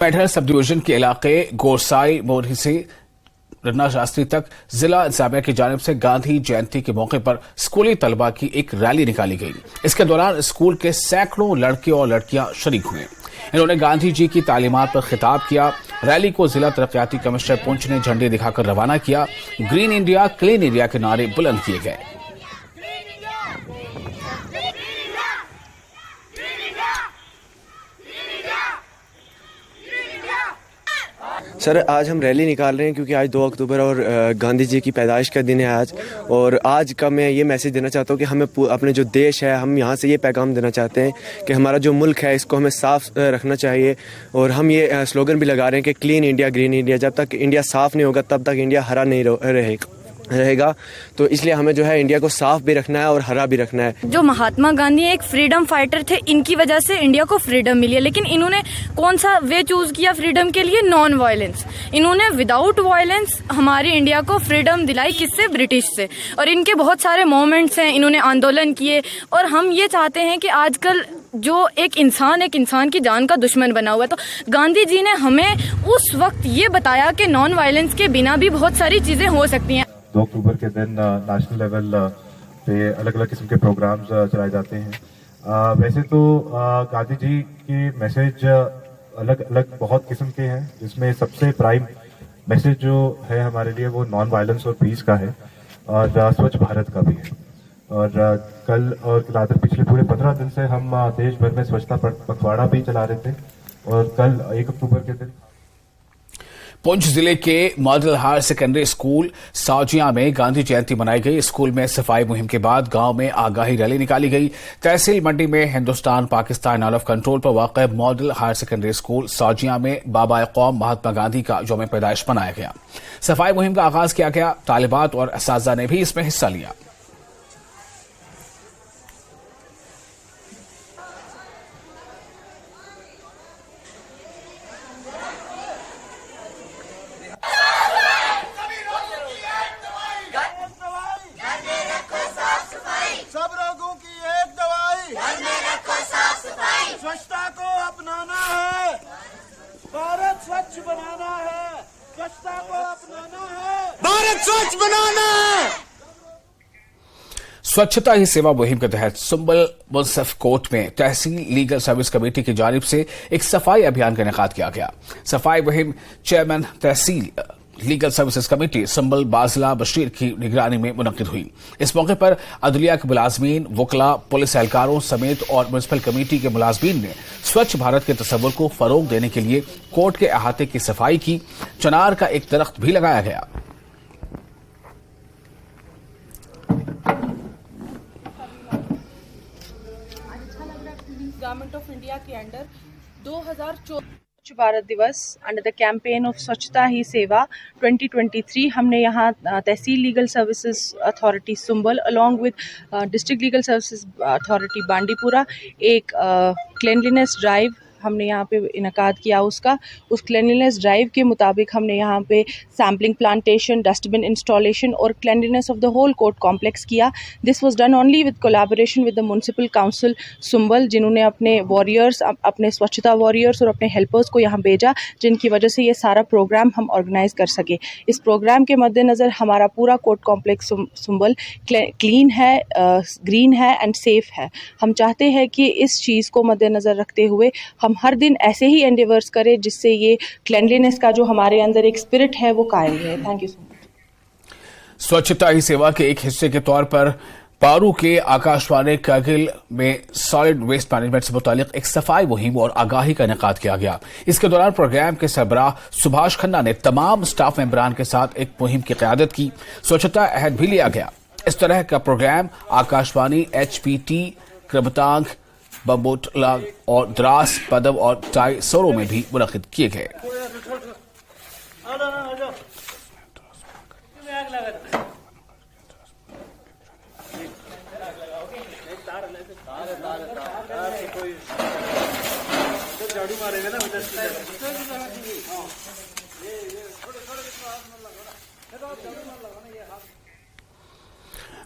Mendhar sub division के इलाके गोरसाई मोरी से रन्ना शास्त्री तक जिला इंतजामिया की जानिब से गांधी जयंती के मौके पर स्कूली तलबा की एक रैली निकाली गई। इसके दौरान स्कूल के सैकड़ों लड़के और लड़कियां शरीक हुए। इन्होंने गांधी जी की तालीमात पर खिताब किया। रैली को जिला तरक्याती कमिश्नर पुंछ ने झंडे दिखाकर रवाना किया। ग्रीन इंडिया क्लीन इंडिया के नारे बुलंद किए गए। सर, आज हम रैली निकाल रहे हैं क्योंकि आज 2 अक्टूबर और गांधी जी की पैदाइश का दिन है आज। और आज का मैं ये मैसेज देना चाहता हूँ कि हमें अपने जो देश है, हम यहाँ से ये पैगाम देना चाहते हैं कि हमारा जो मुल्क है इसको हमें साफ़ रखना चाहिए। और हम ये स्लोगन भी लगा रहे हैं कि क्लीन इंडिया ग्रीन इंडिया। जब तक इंडिया साफ़ नहीं होगा तब तक इंडिया हरा नहीं रहेगा। तो इसलिए हमें जो है इंडिया को साफ भी रखना है और हरा भी रखना है। जो महात्मा गांधी एक फ्रीडम फाइटर थे, इनकी वजह से इंडिया को फ्रीडम मिली है। लेकिन इन्होंने कौन सा वे चूज किया फ्रीडम के लिए? Non violence. इन्होंने विदाउट वायलेंस हमारी इंडिया को फ्रीडम दिलाई। किससे? ब्रिटिश से। और इनके बहुत सारे मोमेंट्स हैं, इन्होंने आंदोलन किए। और हम ये चाहते हैं कि आजकल जो एक इंसान की जान का दुश्मन बना हुआ है, तो गांधी जी ने हमें उस वक्त ये बताया कि नॉन वायलेंस के बिना भी बहुत सारी चीजें हो सकती हैं। 2 अक्टूबर के दिन नेशनल लेवल पे अलग अलग किस्म के प्रोग्राम्स चलाए जाते हैं। वैसे तो गांधी जी के मैसेज अलग अलग बहुत किस्म के हैं, जिसमें सबसे प्राइम मैसेज जो है हमारे लिए वो नॉन वायलेंस और पीस का है, और स्वच्छ भारत का भी है। और कल और पिछले पूरे 15 दिन से हम देश भर में स्वच्छता पखवाड़ा भी चला रहे थे। और कल 1 अक्टूबर के दिन पुंछ जिले के model higher secondary school Sajiya में गांधी जयंती मनाई गई। स्कूल में सफाई मुहिम के बाद गांव में आगाही रैली निकाली गई। तहसील मंडी में Hindustan Pakistan out of control पर वाक़ model higher secondary school Sajiya में बाबा कौम महात्मा गांधी का यौम पैदाइश मनाया गया। सफाई मुहिम का आगाज किया गया। तालिबात और असातिज़ा ने भी इसमें हिस्सा लिया। सब रोगों की एक दवाई, घर में रखो साफ सफाई। स्वच्छता को अपनाना है, भारत स्वच्छ बनाना है। स्वच्छता को अपनाना है, भारत स्वच्छ बनाना है। स्वच्छता ही सेवा मुहिम के तहत सुंबल मुंसिफ कोर्ट में तहसील लीगल सर्विस कमेटी की जानिब से एक सफाई अभियान का इनेकाद किया गया। सफाई मुहिम चेयरमैन तहसील लीगल सर्विसेज कमेटी संबल बाजला बशीर की निगरानी में मुनक्किद हुई। इस मौके पर अदलिया के मुलाजमीन, वकला, पुलिस एहलकारों समेत और म्युनिसिपल कमेटी के मुलाजमीन ने स्वच्छ भारत के तस्वुर को फरोग देने के लिए कोर्ट के अहाते की सफाई की। चनार का एक दरख्त भी लगाया गया। गवर्नमेंट ऑफ इंडिया के अंडर 2014 स्वच्छ भारत दिवस अंडर द कैंपेन ऑफ स्वच्छता ही सेवा 2023 हमने यहाँ tehsil legal services authority Sumbal along with district legal services authority Bandipora एक क्लीनलीनेस ड्राइव हमने यहाँ पे इनकाद किया। उस क्लीनलीनेस ड्राइव के मुताबिक हमने यहाँ पे सैम्पलिंग प्लांटेशन, डस्टबिन इंस्टॉलेशन और cleanliness of the whole court complex किया। This was done only with collaboration with the municipal council Sumbal, जिन्होंने अपने वॉरियर्स, अपने स्वच्छता वॉरियर्स और अपने हेल्पर्स को यहाँ भेजा, जिनकी वजह से ये सारा प्रोग्राम हम ऑर्गेनाइज कर सके। इस प्रोग्राम के मद्देनज़र हमारा पूरा कोर्ट कॉम्प्लेक्स सुंबल क्लीन है, ग्रीन है एंड सेफ है। हम चाहते हैं कि इस चीज़ को मद्देनज़र रखते हुए हम हर दिन ऐसे ही एंडेवर्स करें जिससे ये क्लीनलीनेस का जो हमारे अंदर एक स्पिरिट है वो कायम रहे। Thank you so much. स्वच्छता ही सेवा के एक हिस्से के तौर पर पारू के आकाशवाणी कारगिल में सॉलिड वेस्ट मैनेजमेंट से मुतालिक एक सफाई मुहिम और आगाही का इनेकाद किया गया। इसके दौरान प्रोग्राम के सरबराह सुभाष खन्ना ने तमाम स्टाफ मेंबरान के साथ एक मुहिम की क़यादत की। स्वच्छता अहद भी लिया गया। इस तरह का प्रोग्राम आकाशवाणी, HPT, कृबतांग, बम्बोटला और द्रास, पदम और टाई सोरो में भी मुनक्किद किए गए।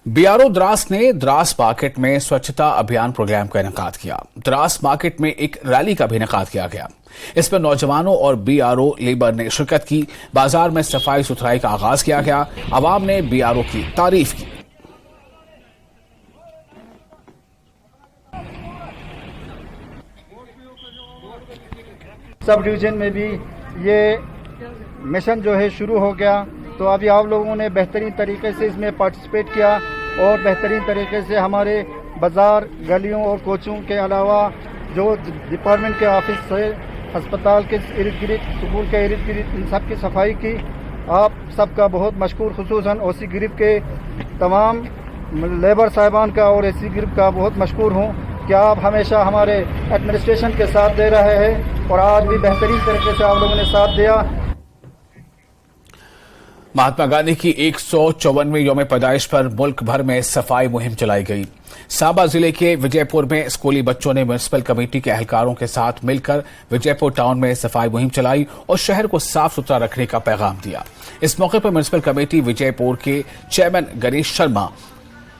बीआरओ द्रास ने द्रास मार्केट में स्वच्छता अभियान प्रोग्राम का इनेकाद किया। द्रास मार्केट में एक रैली का भी इनेकाद किया गया। इसमें नौजवानों और बीआरओ लेबर ने शिरकत की। बाजार में सफाई सुथराई का आगाज किया गया। आवाम ने बीआरओ की तारीफ की। सब डिवीजन में भी ये मिशन जो है शुरू हो गया, तो अभी आप लोगों ने बेहतरीन तरीके से इसमें पार्टिसिपेट किया और बेहतरीन तरीके से हमारे बाज़ार, गलियों और कोचों के अलावा जो डिपार्टमेंट के ऑफिस से अस्पताल के इर्द गिर्द, स्कूल के इर्द गिर्द, इन सब की सफाई की। आप सबका बहुत मशकूर, खुसूसन ओसी ग्रुप के तमाम लेबर साहिबान का और एसी ग्रुप का बहुत मशकूर हूँ कि आप हमेशा हमारे एडमिनिस्ट्रेशन के साथ दे रहे हैं और आज भी बेहतरीन तरीके से आप लोगों ने साथ दिया। महात्मा गांधी की 154वीं यौम पैदाइश पर मुल्क भर में सफाई मुहिम चलाई गई। सांबा जिले के विजयपुर में स्कूली बच्चों ने म्युनिसिपल कमेटी के एहलकारों के साथ मिलकर विजयपुर टाउन में सफाई मुहिम चलाई और शहर को साफ सुथरा रखने का पैगाम दिया। इस मौके पर म्युनिसिपल कमेटी विजयपुर के chairman Ganesh Sharma,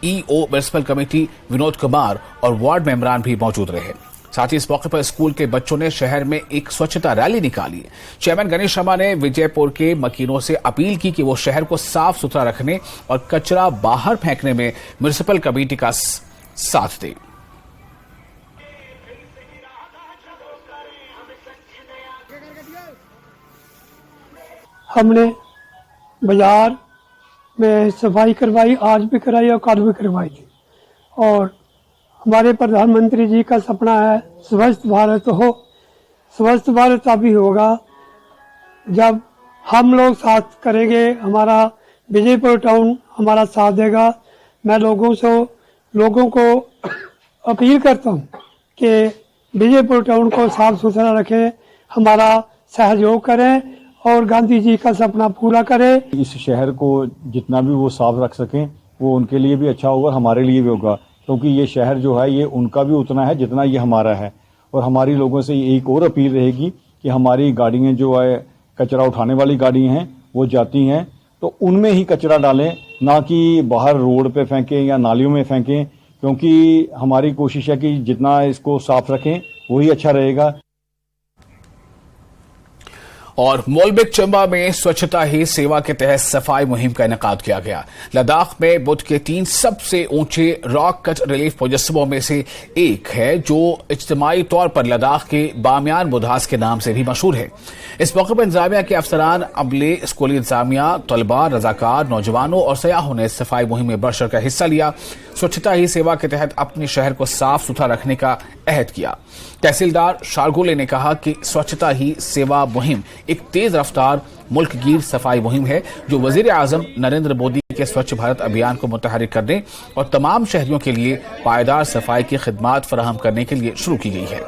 EO municipal committee Vinod Kumar और वार्ड मेंबरान भी मौजूद रहे। साथ ही इस मौके पर स्कूल के बच्चों ने शहर में एक स्वच्छता रैली निकाली। चेयरमैन गणेश शर्मा ने विजयपुर के मकीनों से अपील की कि वो शहर को साफ सुथरा रखने और कचरा बाहर फेंकने में म्युनिसिपल कमेटी का साथ दें। हमने बाजार में सफाई करवाई, आज भी कराई और कल भी करवाई थी। और हमारे प्रधानमंत्री जी का सपना है स्वच्छ भारत हो। स्वच्छ भारत अभी होगा जब हम लोग साथ करेंगे, हमारा विजयपुर टाउन हमारा साथ देगा। मैं लोगों को अपील करता हूँ कि विजयपुर टाउन को साफ सुथरा रखें, हमारा सहयोग करें और गांधी जी का सपना पूरा करें। इस शहर को जितना भी वो साफ रख सकें वो उनके लिए भी अच्छा होगा, हमारे लिए भी होगा, क्योंकि ये शहर जो है ये उनका भी उतना है जितना ये हमारा है। और हमारी लोगों से एक और अपील रहेगी कि हमारी गाड़ियाँ जो है कचरा उठाने वाली गाड़ी हैं वो जाती हैं तो उनमें ही कचरा डालें, ना कि बाहर रोड पे फेंकें या नालियों में फेंकें, क्योंकि हमारी कोशिश है कि जितना इसको साफ रखें वही अच्छा रहेगा। और मोलबिक चंबा में स्वच्छता ही सेवा के तहत सफाई मुहिम का इनेकाद किया गया। लद्दाख में बुद्ध के 3 सबसे ऊंचे रॉक कट रिलीफ मुजस्समों में से एक है जो इज्तिमाई तौर पर लद्दाख के बामियान बुद्धास के नाम से भी मशहूर है। इस मौके पर इंतजामिया के अफसरान, अमले, स्कूली इंतजामिया, तलबा, रजाकार, नौजवानों और सयाहों ने सफाई मुहिम में बढ़ चढ़कर हिस्सा लिया। स्वच्छता ही सेवा के तहत अपने शहर को साफ सुथरा रखने का अहद किया। तहसीलदार शारगोले ने कहा कि स्वच्छता ही सेवा मुहिम एक तेज रफ्तार मुल्कगीर सफाई मुहिम है जो वजीर आजम नरेंद्र मोदी के स्वच्छ भारत अभियान को मुतहरिक करने और तमाम शहरियों के लिए पायदार सफाई की खिदमात फराहम करने के लिए शुरू की गई है।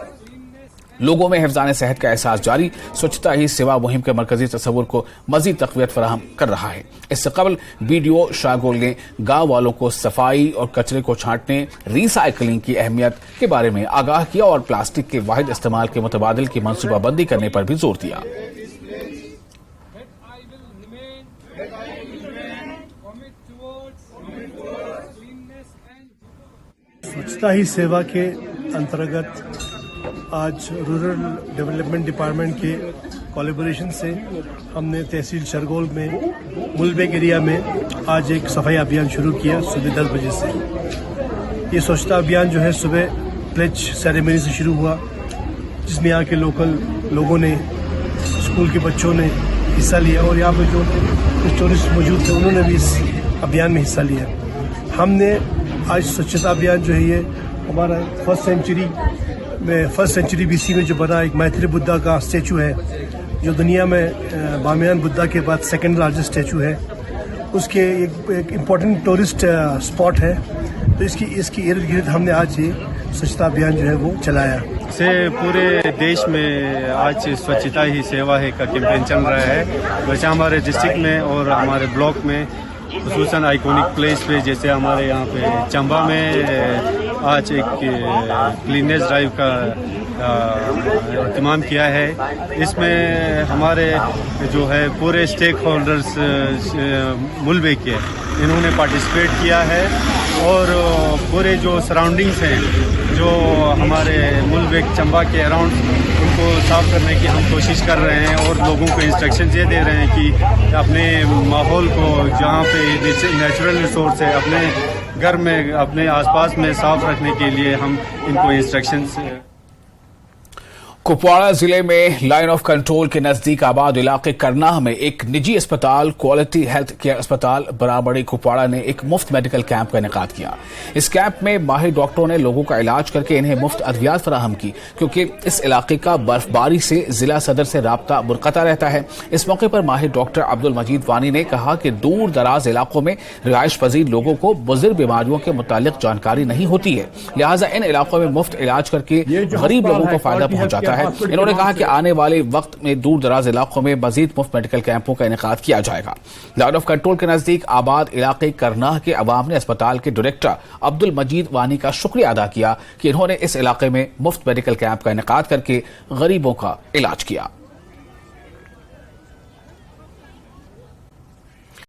लोगों में हिफ्ज़ान सेहत का एहसास जारी स्वच्छता ही सेवा मुहिम के मरकजी तस्वुर को मजीद तक़वियत फराहम कर रहा है। इससे कबल बीडीओ शाहगोल ने गांव वालों को सफाई और कचरे को छांटने, रिसाइकलिंग की अहमियत के बारे में आगाह किया और प्लास्टिक के वाहिद इस्तेमाल के मुतबादिल की मनसूबाबंदी करने पर भी जोर दिया। स्वच्छता ही सेवा के अंतर्गत आज रूरल डेवलपमेंट डिपार्टमेंट के कोलैबोरेशन से हमने तहसील शरगोल में मुलबेक एरिया में आज एक सफाई अभियान शुरू किया सुबह 10 बजे से। ये स्वच्छता अभियान जो है सुबह प्लेज सेरेमनी से शुरू हुआ, जिसमें यहाँ के लोकल लोगों ने, स्कूल के बच्चों ने हिस्सा लिया और यहाँ पर जो कुछ टूरिस्ट मौजूद थे उन्होंने भी इस अभियान में हिस्सा लिया। हमने आज स्वच्छता अभियान जो है ये हमारा फर्स्ट सेंचुरी बीसी में जो बना एक मैत्री बुद्धा का स्टैचू है जो दुनिया में बामियान बुद्धा के बाद सेकंड लार्जेस्ट स्टैचू है, उसके एक इम्पोर्टेंट टूरिस्ट स्पॉट है। तो इसकी इर्द गिर्द हमने आज ये स्वच्छता अभियान जो है वो चलाया। से पूरे देश में आज स्वच्छता ही सेवा है का कैंपेन चल रहा है। वैसे हमारे डिस्ट्रिक्ट में और हमारे ब्लॉक में खुसूसन आइकॉनिक प्लेस पे जैसे हमारे यहाँ पे चंबा में आज एक क्लीननेस ड्राइव का इत्माम किया है। इसमें हमारे जो है पूरे स्टेक होल्डर्स मुल्बे के इन्होंने पार्टिसिपेट किया है और पूरे जो सराउंडिंग्स हैं जो हमारे मुल्बे चंबा के अराउंड उनको साफ करने की हम कोशिश कर रहे हैं और लोगों को इंस्ट्रक्शन ये दे रहे हैं कि अपने माहौल को जहाँ पे नेचुरल रिसोर्स है अपने घर में अपने आसपास में साफ रखने के लिए हम इनको इंस्ट्रक्शंस। कुपवाड़ा जिले में लाइन ऑफ कंट्रोल के नजदीक आबाद इलाके करनाह में एक निजी अस्पताल क्वालिटी हेल्थ केयर अस्पताल बराबड़ी कुपवाड़ा ने एक मुफ्त मेडिकल कैंप का इनेकाद किया। इस कैंप में माहिर डॉक्टरों ने लोगों का इलाज करके इन्हें मुफ्त अद्वियात फराहम की, क्योंकि इस इलाके का बर्फबारी से जिला सदर से राब्ता मुनक़ता रहता है। इस मौके पर माहिर डॉक्टर अब्दुल मजीद वानी ने कहा कि दूर दराज इलाकों में रिहाइश पजीर लोगों को बुजुर्ग बीमारियों के मुतालिक जानकारी नहीं होती है, लिहाजा इन इलाकों में मुफ्त इलाज करके गरीब लोगों को फायदा पहुंचाता है। इन्होंने कहा कि आने वाले वक्त में दूर दराज इलाकों में मजीद मुफ्त मेडिकल कैंपों का इनेकाद किया जाएगा। लाइन ऑफ कंट्रोल के नजदीक आबाद इलाके करनाह के अवाम ने अस्पताल के डायरेक्टर अब्दुल मजीद वानी का शुक्रिया अदा किया कि इन्होंने इस इलाके में मुफ्त मेडिकल कैंप का इनेकाद करके गरीबों का इलाज किया।